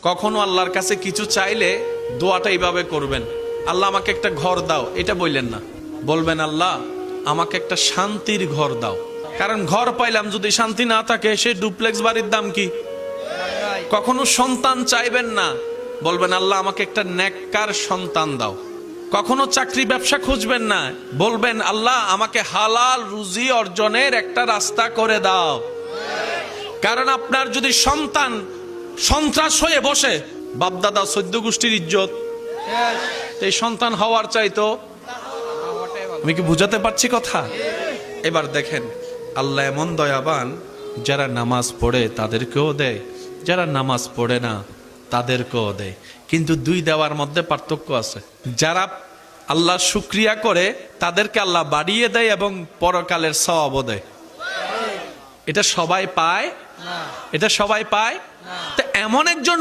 কখনো আল্লাহর কাছে কিছু চাইলে দোয়াটা এইভাবে করবেন, আল্লাহ আমাকে একটা ঘর দাও, এটা বললেন না। বলবেন আল্লাহ আমাকে একটা শান্তির ঘর দাও। কারণ ঘর পাইলাম যদি শান্তি না থাকে, সে ডুপ্লেক্স বাড়ির দাম কি? কখনো সন্তান চাইবেন না, বলবেন আল্লাহ আমাকে একটা নেককার সন্তান দাও। কখনো চাকরি ব্যবসা খুঁজবেন না, বলবেন আল্লাহ আমাকে হালাল রুজি অর্জনের একটা রাস্তা করে দাও। কারণ আপনার যদি সন্তান সন্ত্রাস হয়ে বসে, বাপদাদা 14 গোষ্ঠীর ইজ্জত, এই সন্তান হওয়ার চাইতো। আমি কি বুঝাতে পারছি কথা? এবার দেখেন আল্লাহ এমন দয়াবান, যারা নামাজ পড়ে তাদেরকেও দেয়, যারা নামাজ পড়ে না তাদেরকেও দেয়। কিন্তু দুই দেওয়ার মধ্যে পার্থক্য আছে। যারা আল্লাহ শুকরিয়া করে তাদেরকে আল্লাহ বাড়িয়ে দেয় এবং পরকালের সওয়াবও দেয়। এটা সবাই পায়? এটা সবাই পায়? তো এমন একজন